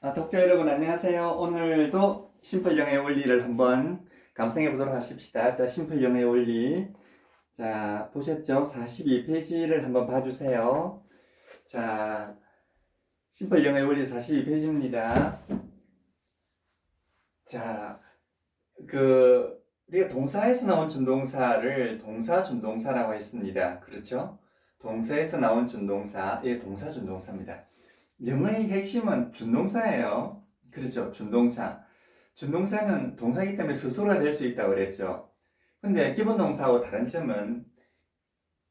독자 여러분 안녕하세요. 오늘도 심플 영의 원리를 한번 감상해 보도록 하십시다. 자, 심플 영의 원리. 자, 보셨죠? 42페이지를 한번 봐주세요. 자, 심플 영의 원리 42페이지입니다. 자, 우리가 동사에서 나온 준동사를 동사 준동사라고 했습니다. 그렇죠? 동사에서 나온 준동사, 예, 동사 준동사입니다. 영어의 핵심은 준동사예요. 그렇죠? 준동사. 준동사는 동사이기 때문에 스스로가 될 수 있다고 그랬죠. 근데 기본 동사하고 다른 점은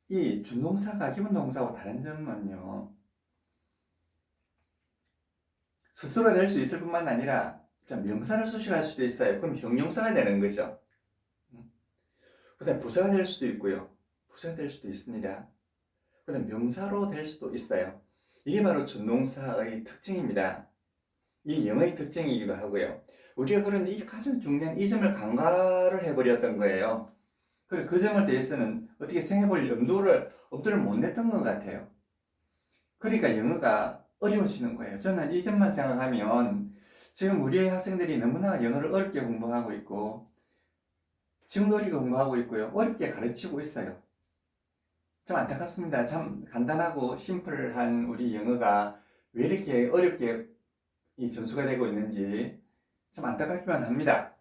이 준동사가 기본 동사하고 다른 점은요. 스스로 될 수 있을 뿐만 아니라 명사를 수식할 수도 있어요. 그럼 형용사가 되는 거죠. 그다음 부사가 될 수도 있고요. 부사가 될 수도 있습니다. 그다음 명사로 될 수도 있어요. 이게 바로 준동사의 특징입니다. 이 영어의 특징이기도 하고요. 우리가 그런데 이 가장 중요한 이 점을 간과를 해버렸던 거예요. 그 점에 대해서는 어떻게 생각해볼 엄두를 못 냈던 것 같아요. 그러니까 영어가 어려워지는 거예요. 저는 이 점만 생각하면 지금 우리의 학생들이 너무나 영어를 어렵게 공부하고 있고 지금도 어렵게 공부하고 있고요. 어렵게 가르치고 있어요. 좀 안타깝습니다. 참 간단하고 심플한 우리 영어가 왜 이렇게 어렵게 이 전수가 되고 있는지 참 안타깝기만 합니다.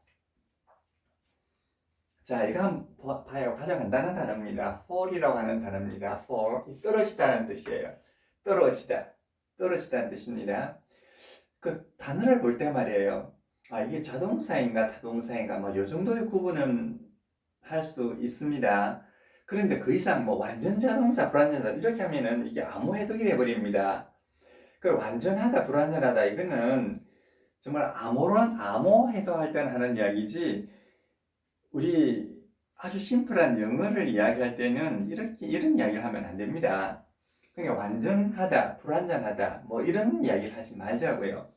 자, 이거 한번 봐요. 가장 간단한 단어입니다. fall이라고 하는 단어입니다. fall, 떨어지다는 뜻이에요. 떨어지다, 떨어지다는 뜻입니다. 그 단어를 볼 때 말이에요. 이게 자동사인가 타동사인가 뭐 요 정도의 구분은 할 수 있습니다. 그런데 그 이상 뭐 완전 자동사, 불완전하다 이렇게 하면은 이게 암호 해독이 돼버립니다. 그 완전하다, 불완전하다 이거는 정말 암호 해독할 때는 하는 이야기지 우리 아주 심플한 영어를 이야기할 때는 이런 이야기를 하면 안 됩니다. 그러니까 완전하다, 불완전하다 뭐 이런 이야기를 하지 말자고요.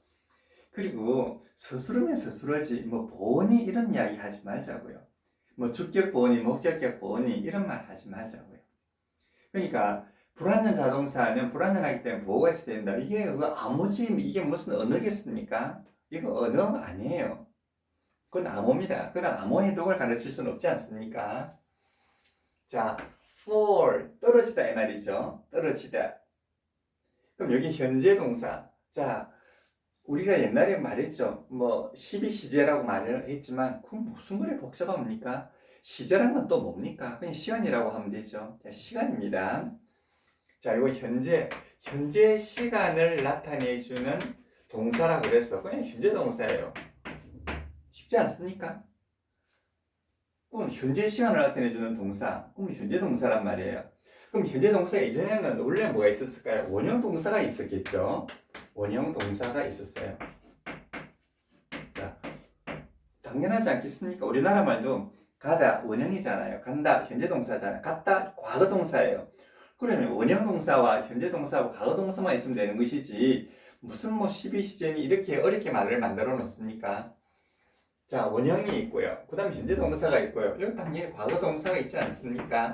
그리고 스스로면 스스로지 뭐 보니 이런 이야기 하지 말자고요. 뭐 주격 보니, 목적격 보니 이런 말 하지 말자고요. 그러니까 불완전 자동사는 불완전하기 때문에 보호가 있어야 된다. 이게 암호지 이게 무슨 언어겠습니까? 이거 언어 아니에요. 그건 암호입니다. 그건 암호 해독을 가르칠 수는 없지 않습니까? 자, fall 떨어지다 이 말이죠. 떨어지다. 그럼 여기 현재 동사. 자, 우리가 옛날에 말했죠. 뭐 시비시제라고 말을 했지만 그건 무슨 그리 복잡합니까? 시제란 건 또 뭡니까? 그냥 시간이라고 하면 되죠. 자, 시간입니다. 자, 이거 현재 시간을 나타내주는 동사라고 그랬어. 그냥 현재 동사예요. 쉽지 않습니까? 그럼 현재 시간을 나타내주는 동사, 그럼 현재 동사란 말이에요. 그럼 현재 동사 이전에는 원래 뭐가 있었을까요? 원형 동사가 있었겠죠. 원형 동사가 있었어요. 자, 당연하지 않겠습니까? 우리나라 말도 가다 원형이잖아요. 간다 현재 동사잖아요. 갔다 과거 동사예요. 그러면 원형 동사와 현재 동사와 과거 동사만 있으면 되는 것이지 무슨 뭐 시비시제니 이렇게 어렵게 말을 만들어 놓습니까? 자, 원형이 있고요. 그 다음에 현재 동사가 있고요. 여기 당연히 과거 동사가 있지 않습니까?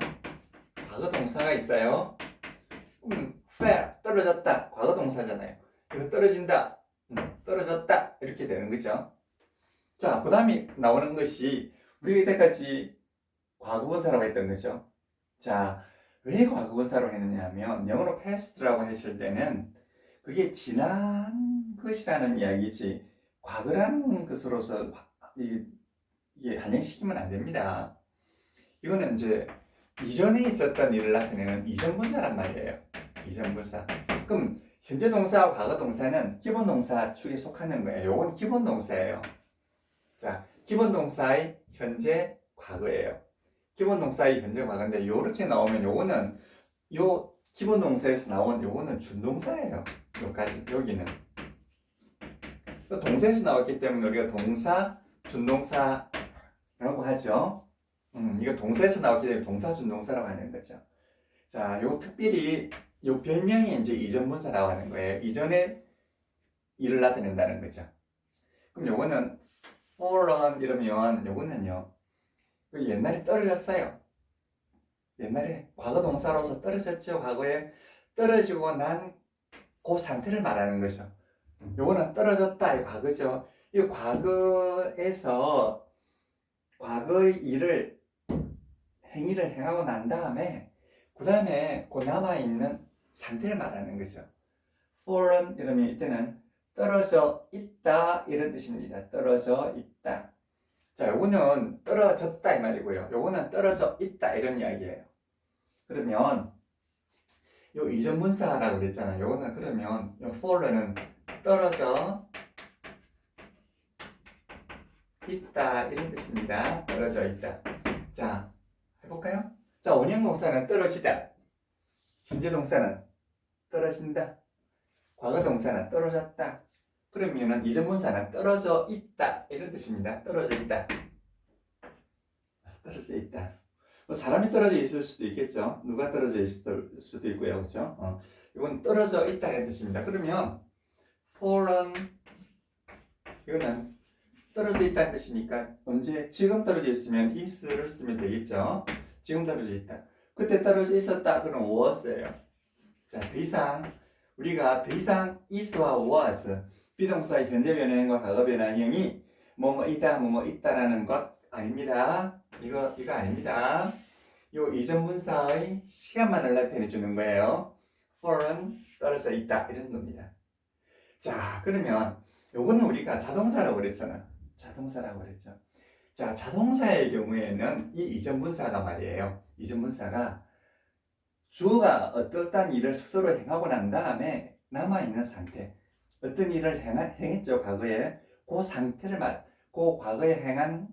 과거 동사가 있어요. fell, 떨어졌다. 과거 동사잖아요. 이거 떨어진다. 떨어졌다. 이렇게 되는 거죠. 자, 그 다음에 나오는 것이 우리가 이때까지 과거분사라고 했던 거죠. 자, 왜 과거분사로 했느냐 하면 영어로 past라고 했을 때는 그게 지난 것이라는 이야기지 과거라는 것으로서 이게 한정시키면 안 됩니다. 이거는 이제 이전에 있었던 일을 나타내는 이전분사란 말이에요. 이전분사. 그럼 현재 동사와 과거 동사는 기본 동사 축에 속하는 거예요. 요건 기본 동사예요. 자, 기본 동사의 현재 과거예요. 기본 동사의 현재 과거인데 요렇게 나오면 요거는 요 기본 동사에서 나온 요거는 준동사예요. 여기까지 여기는 또 동사에서 나왔기 때문에 우리가 동사 준동사라고 하죠. 이거 동사에서 나왔기 때문에 동사 준동사라고 하는 거죠. 자, 요 특별히 요 별명이 이제 이전분사라고 하는 거예요. 이전에 일을 나타낸다는 거죠. 그럼 요거는 fallen 이러면 요거는요. 옛날에 떨어졌어요. 옛날에 과거 동사로서 떨어졌죠. 과거에 떨어지고 난 그 상태를 말하는 거죠. 요거는 떨어졌다의 과거죠. 이 과거에서 과거의 일을 행위를 행하고 난 다음에 그 다음에 그 남아있는 상태를 말하는 거죠. fallen 이러면 이때는 떨어져 있다 이런 뜻입니다. 떨어져 있다. 자, 요거는 떨어졌다 이 말이고요. 요거는 떨어져 있다 이런 이야기예요. 그러면 요 이전 분사라고 그랬잖아요. 요거는 그러면 요 fallen은 떨어져 있다 이런 뜻입니다. 떨어져 있다. 자, 해볼까요? 자, 원형 동사는 떨어지다. 현재 동사는 떨어진다. 과거 동사는 떨어졌다. 그러면은 이전 분사는 떨어져 있다 이런 뜻입니다. 떨어져 있다. 떨어져 있다. 뭐 사람이 떨어져 있을 수도 있겠죠. 누가 떨어져 있을 수도 있고요, 그렇죠? 이건 떨어져 있다 이런 뜻입니다. 그러면 fallen 이거는 떨어져 있다는 뜻이니까 언제 지금 떨어져 있으면 is를 쓰면 되겠죠. 지금 떨어져 있다. 그때 떨어져 있었다. 그럼 was예요. 자, 더 이상 우리가 더 이상 is와 was 비동사의 현재 변형과 과거 변형이 뭐뭐이다 뭐뭐 있다라는 것 아닙니다. 이거 아닙니다. 요 이전 분사의 시간만을 나타내 주는 거예요. fallen 떨어져 있다 이런 겁니다. 자, 그러면 요거는 우리가 자동사라고 그랬잖아. 자동사라고 그랬죠. 자, 자동사의 경우에는 이 이전 분사가 말이에요. 이전 분사가 주어가 어떠한 일을 스스로 행하고 난 다음에 남아있는 상태, 어떤 일을 행했죠, 과거에. 그 상태를 그 과거에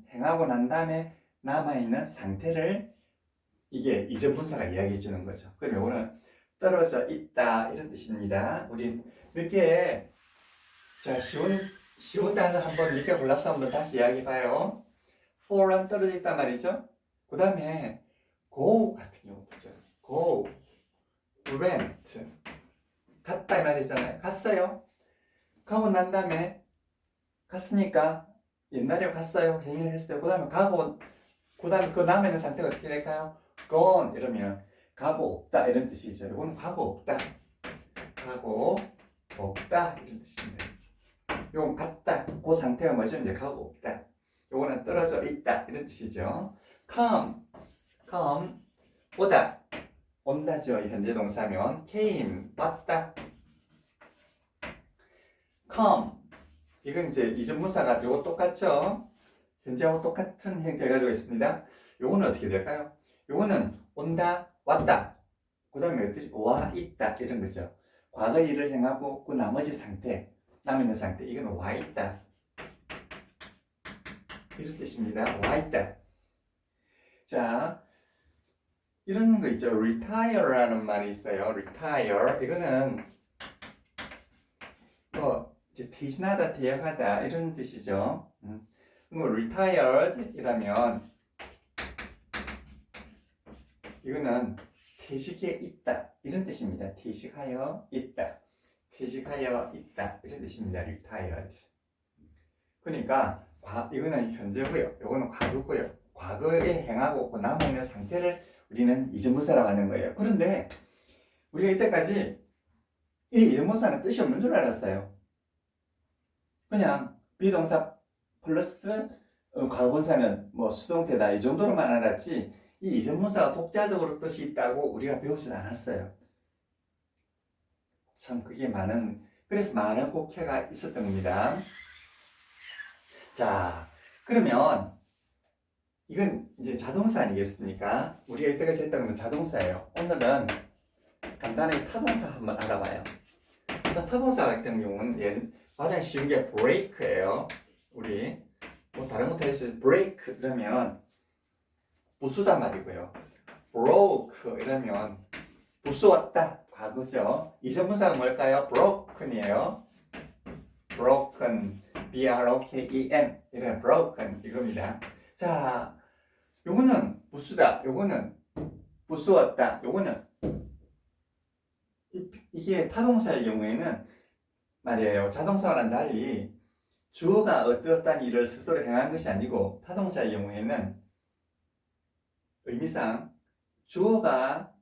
행하고 난 다음에 남아있는 상태를 이게 이전 분사가 이야기해 주는 거죠. 그럼 이거는 떨어져 있다 이런 뜻입니다. 우리 몇 개, 자, 쉬운 단어 한번 몇 개 골라서 한번 다시 이야기해 봐요. fallen 떨어져 있단 말이죠. 그 다음에 go 같은 경우 보죠. go, went 갔다 이 말이잖아요. 갔어요. 가고 난 다음에 갔으니까 옛날에 갔어요. 행위를 했어요. 그 다음에 가고 그 다음에 그 남아있는 상태가 어떻게 될까요? gone 이러면 가고 없다 이런 뜻이죠. 이거는 가고 없다. 가고 없다 이런 뜻입니다. 요건 갔다. 그 상태가 뭐죠? 이제 가고 없다. 요거는 떨어져 있다 이런 뜻이죠. come 오다. 온다죠. 현재 동사면 came 왔다. come 이건 이제 이전 분사가 요거 똑같죠? 현재하고 똑같은 형태를 가지고 있습니다. 요거는 어떻게 될까요? 요거는 온다, 왔다. 그 다음에 어떻게 와 있다 이런 거죠. 과거 일을 행하고 그 나머지 상태, 남아있는 상태 이건 와 있다 이런 뜻입니다. 와 있다. 자, 이런 거 있죠. retire라는 말이 있어요. retire 이거는 뭐 이제 대신하다, 대역하다 이런 뜻이죠. 뭐 retired 이라면 이거는 퇴직해 있다 이런 뜻입니다. 퇴직하여 있다. 퇴직하여 있다 이런 뜻입니다. retired. 그러니까 이거는 현재고요. 이거는 과거고요. 과거에 행하고 그 남아있는 상태를 우리는 이전분사라고 하는 거예요. 그런데 우리가 이때까지 이 이전분사는 뜻이 없는 줄 알았어요. 그냥 비동사 플러스 과거분사는 뭐 수동태다 이 정도로만 알았지 이 이전분사가 독자적으로 뜻이 있다고 우리가 배우진 않았어요. 참 그게 그래서 많은 곡해가 있었던 겁니다. 자, 그러면 이건 이제 자동사 아니겠습니까? 우리가 이때까지 했던 건 자동사예요. 오늘은 간단하게 타동사 한번 알아봐요. 자, 타동사 같은 경우는 가장 쉬운 게 break예요. 우리 뭐 다른 것도 해서 break 이러면 부수단 말이고요. broke 이러면 부수었다 과거죠. 이전 분사가 뭘까요? broken이에요. broken, b-r-o-k-e-n 이런 broken 이겁니다. 자, 요거는 부수다, 요거는 부수었다, 요거는 이게 타동사의 경우에는 말이에요. 자동사와는 달리 주어가 어떠한 일을 스스로 행한 것이 아니고 타동사의 경우에는 의미상 주어가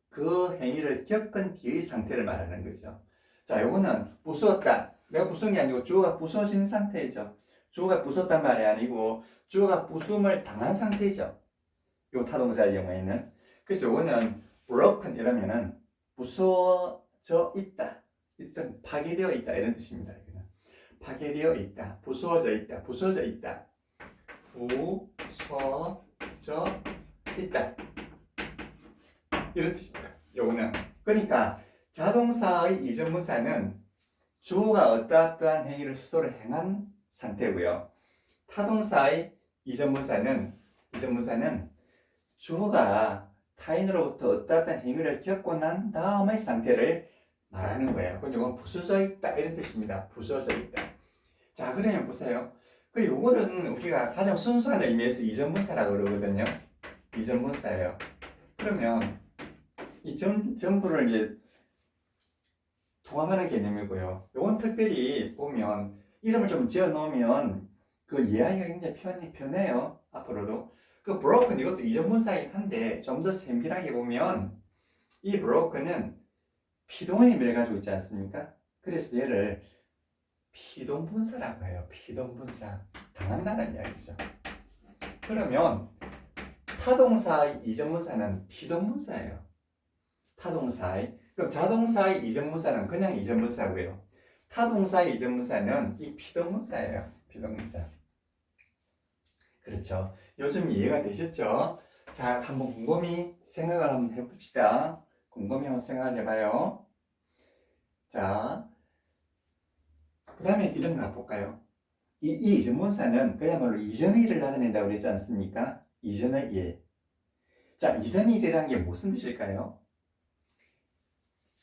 그 행위를 겪은 뒤의 상태를 말하는 거죠. 자, 요거는 부수었다. 내가 부순 게 아니고 주어가 부서진 상태이죠. 주어가 부쉈단 말이 아니고 주어가 부숨을 당한 상태이죠. 요 타동사의 경우에는. 그래서 요거는 broken 이러면은 부서져 있다. 일단 파괴되어 있다 이런 뜻입니다. 이거는 파괴되어 있다, 부서져 있다, 부서져 있다, 부서져 있다 이런 뜻입니다. 요거는 그러니까 자동사의 이전문사는 주어가 어떠한 행위를 스스로 행한 상태고요. 타동사의 이전문사는 주어가 타인으로부터 어떠한 행위를 겪고 난 다음의 상태를 말하는 거예요. 그럼 이건 부서져 있다 이런 뜻입니다. 부서져 있다. 자, 그러면 보세요. 그리고 요거는 우리가 가장 순수한 의미에서 이전문사라고 그러거든요. 이전문사예요. 그러면 이 전부를 이제 통합하는 개념이고요. 요건 특별히 보면 이름을 좀 지어 놓으면 그 이해하기가 굉장히 편해요. 앞으로도. 그 broken 이것도 이전문사이긴 한데 좀 더 세밀하게 보면 이 broken은 피동의 의미를 가지고 있지 않습니까? 그래서 얘를 피동분사라고 해요. 피동분사. 당한다는 이야기죠. 그러면 타동사의 이전문사는 피동문사예요. 타동사의. 그럼 자동사의 이전문사는 그냥 이전문사고요. 타동사의 이전문사는 이 피동문사예요. 피동문사. 그렇죠. 요즘 이해가 되셨죠? 자, 한번 곰곰이 생각을 한번 해봅시다. 곰곰이 한번 생각을 해봐요. 자, 그 다음에 이런 거 볼까요? 이 이전문사는 그야말로 이전의 일을 나타낸다고 그랬지 않습니까? 이전의 일. 자, 이전의 일이라는 게 무슨 뜻일까요?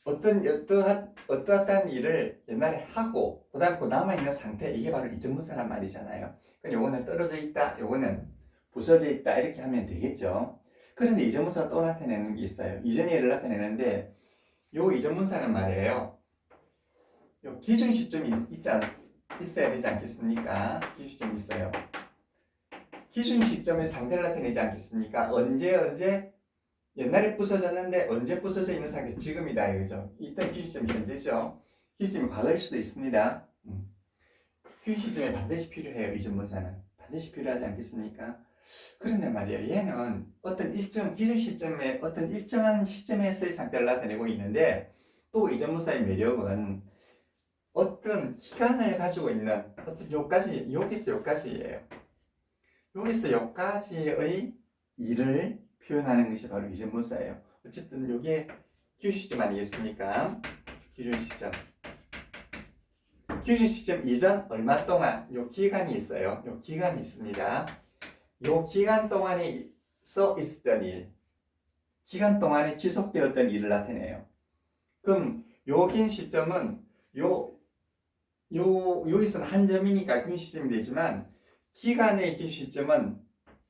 어떠한 일을 옛날에 하고, 그 다음에 그 남아있는 상태, 이게 바로 이전문사란 말이잖아요. 그럼 요거는 떨어져 있다, 요거는 부서져 있다, 이렇게 하면 되겠죠. 그런데 이전문사가 또 나타내는 게 있어요. 이전의 일을 나타내는데, 요 이전문사는 말이에요. 요 기준 시점이 있어야 되지 않겠습니까? 기준 시점이 있어요. 기준 시점의 상태를 나타내지 않겠습니까? 언제 옛날에 부서졌는데 언제 부서져 있는 상태? 지금이다 이거죠. 이때 기준점이 현재죠. 기준점이 과거일 수도 있습니다. 기준점이 반드시 필요해요. 이전문사는 반드시 필요하지 않겠습니까? 그런데 말이에요. 얘는 어떤 일정 기준 시점에 어떤 일정한 시점에서의 상태를 나타내고 있는데 또 이전문사의 매력은 어떤 기간을 가지고 있는 어떤 여기서 여기까지예요. 여기서 여기까지의 일을 표현하는 것이 바로 이전문사예요. 어쨌든 이게 기준 시점 아니겠습니까? 기준 시점. 기준 시점 이전 얼마 동안 요 기간이 있어요. 요 기간이 있습니다. 요 기간 동안에 있었던 일, 기간 동안에 지속되었던 일을 나타내요. 그럼 요 긴 시점은 여기서는 한 점이니까 기준 시점이 되지만 기간의 기준 시점은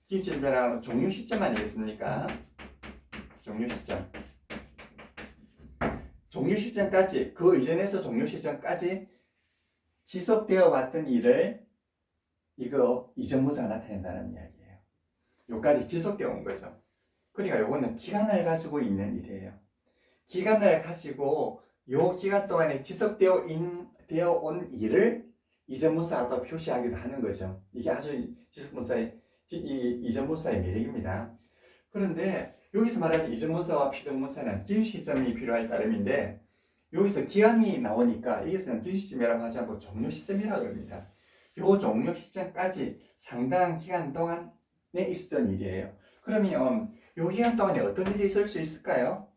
기준점이라는 종료 시점 아니겠습니까? 종료 시점. 종료 시점까지, 그 이전에서 종료 시점까지 지속되어 왔던 일을 이거 이전문사가 나타낸다는 이야기예요. 여기까지 지속되어 온 거죠. 그러니까 요거는 기간을 가지고 있는 일이에요. 기간을 가지고 요 기간 동안에 지속되어 온 일을 이전문사가 또 표시하기도 하는 거죠. 이게 아주 이전문사의 매력입니다. 그런데 여기서 말하는 이전문사와 피동문사는 기준 시점이 필요할 따름인데 여기서 기간이 나오니까 이것은 기준 시점이라고 하지 않고 종료 시점이라고 합니다. 요 종료 시점까지 상당한 기간 동안에 있었던 일이에요. 그러면 요 기간 동안에 어떤 일이 있을 수 있을까요?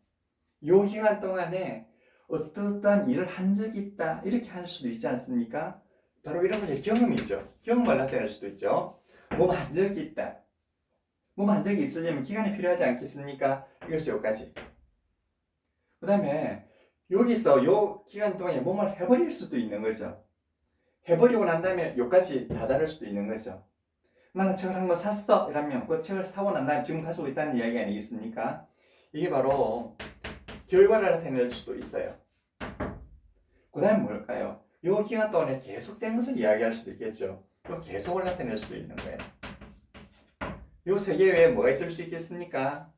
요 기간 동안에 어떠한 일을 한 적이 있다 이렇게 할 수도 있지 않습니까? 바로 이런 것이 경험이죠. 경험을 나타낼 수도 있죠. 몸 한 적이 있다. 몸 한 적이 있으려면 기간이 필요하지 않겠습니까? 이것이 여기까지. 그 다음에 여기서 요 기간 동안에 몸을 해버릴 수도 있는 거죠. 해버리고 난 다음에 여기까지 다다를 수도 있는 거죠. 나는 책을 한 거 샀어 이러면 그 책을 사고 난 다음에 지금 가지고 있다는 이야기 아니겠습니까? 이게 바로 결과를 나타낼 수도 있어요. 그 다음에 뭘까요? 요 기간 동안에 계속된 것을 이야기할 수도 있겠죠. 또 계속을 나타낼 수도 있는 거예요. 요 세 개 외에 뭐가 있을 수 있겠습니까?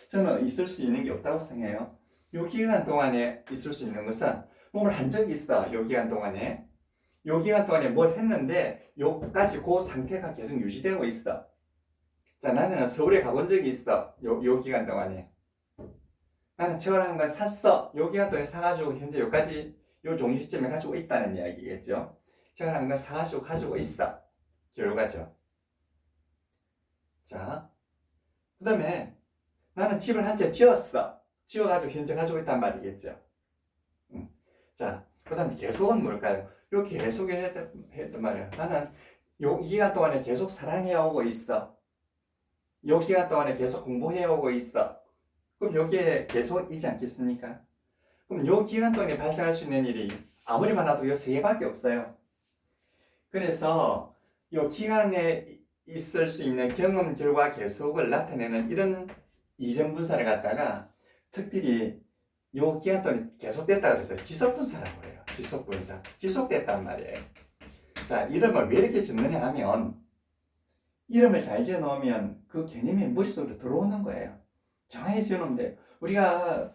저는 있을 수 있는 게 없다고 생각해요. 요 기간 동안에 있을 수 있는 것은 몸을 한 적이 있어. 요 기간 동안에 요 기간 동안에 뭘 했는데 요까지 그 상태가 계속 유지되고 있어. 자, 나는 서울에 가본 적이 있어. 요 기간 동안에. 나는 채월한 걸 샀어. 요 기간 동안에 사가지고 현재 요까지 요 종료 시점에 가지고 있다는 이야기겠죠. 채월한 걸 사가지고 가지고 있어. 결과죠. 자, 그 다음에 나는 집을 한 채 지었어. 지어가지고 현재 가지고 있단 말이겠죠. 자, 그 다음에 계속은 뭘까요? 요 계속을 했단 말이야. 나는 요 기간 동안에 계속 사랑해오고 있어. 요 기간 동안에 계속 공부해오고 있어. 그럼 요게 계속이지 않겠습니까? 그럼 요 기간 동안에 발생할 수 있는 일이 아무리 많아도 요 세 개밖에 없어요. 그래서 요 기간에 있을 수 있는 경험, 결과, 계속을 나타내는 이런 이전 분사를 갖다가 특별히 요 기간 동안 계속됐다 그래서 지속분사라고 해요. 지속분사. 지속됐단 말이에요. 자, 이름을 왜 이렇게 짓느냐 하면 이름을 잘 지어 놓으면 그 개념이 머릿속으로 들어오는 거예요. 정확히 지어 놓으면 돼요. 우리가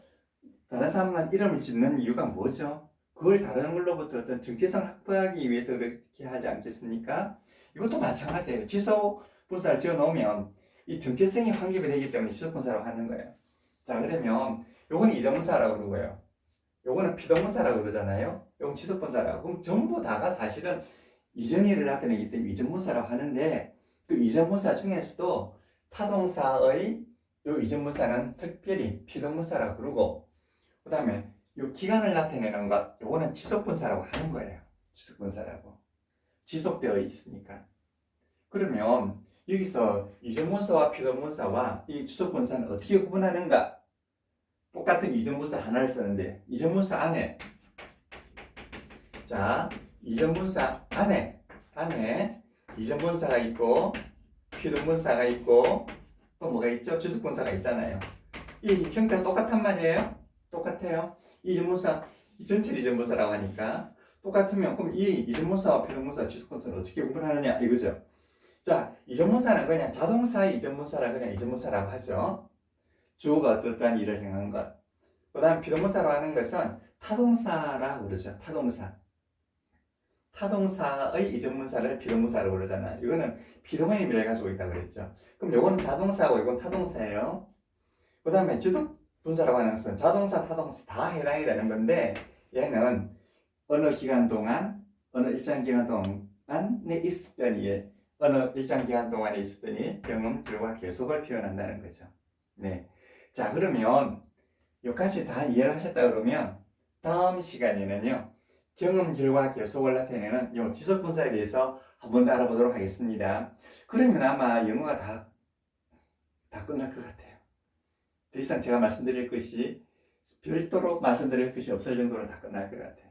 다른 사람만 이름을 짓는 이유가 뭐죠? 그걸 다른 걸로부터 어떤 정체성을 확보하기 위해서 그렇게 하지 않겠습니까? 이것도 마찬가지예요. 지속 분사를 지어 놓으면 이 정체성이 확립이 되기 때문에 지속 분사라고 하는 거예요. 자, 그러면 요거는 이전 분사라고 그러고요. 요거는 피동분사라고 그러잖아요. 요건 지속 분사라고. 그럼 전부 다가 사실은 이전 일을 나타내기 때문에 이전 분사라고 하는데 그 이전 분사 중에서도 타동사의 요 이전 분사는 특별히 피동분사라고 그러고 그 다음에 요 기간을 나타내는 것 요거는 지속분사라고 하는 거예요. 지속분사라고. 지속되어 있으니까. 그러면 여기서 이전분사와 피동분사와 이 지속분사는 어떻게 구분하는가? 똑같은 이전분사 하나를 쓰는데 이전분사 안에 자 이전분사 안에 이전분사가 있고 피동분사가 있고 또 뭐가 있죠? 지속분사가 있잖아요. 이 형태가 똑같단 말이에요. 똑같아요. 이전분사 이 전체를 이전분사라고 하니까 똑같으면 그럼 이 이전분사와 피동분사, 지속분사를 어떻게 구분하느냐 이거죠. 자, 이전분사는 그냥 자동사의 이전분사라 그냥 이전분사라고 하죠. 주어가 어떠한 일을 행한 것. 그 다음 피동분사라고 하는 것은 타동사라고 그러죠. 타동사. 타동사의 이전분사를 피동분사라고 그러잖아요. 이거는 피동의 의미를 가지고 있다고 그랬죠. 그럼 이거는 자동사고 이건 타동사예요. 그 다음에 지속분사라고 하는 것은 자동사, 타동사 다 해당이 되는 건데 얘는 어느 기간 동안, 어느 일정 기간 동안에 있었던 일, 어느 일정 기간 동안에 있었던 일, 경험, 결과, 계속을 표현한다는 거죠. 네. 자, 그러면 여기까지 다 이해를 하셨다 그러면 다음 시간에는요 경험, 결과, 계속을 나타내는 요 지속분사에 대해서 한번 더 알아보도록 하겠습니다. 그러면 아마 영어가 다 끝날 것 같아요. 더 이상 제가 말씀드릴 것이 별도로 말씀드릴 것이 없을 정도로 다 끝날 것 같아요.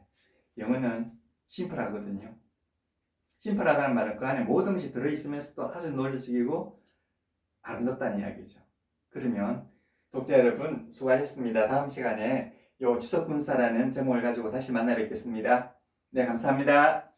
영어는 심플하거든요. 심플하다는 말은 그 안에 모든 것이 들어있으면서도 아주 논리적이고 아름답다는 이야기죠. 그러면 독자 여러분 수고하셨습니다. 다음 시간에 요 지속분사라는 제목을 가지고 다시 만나 뵙겠습니다. 네, 감사합니다.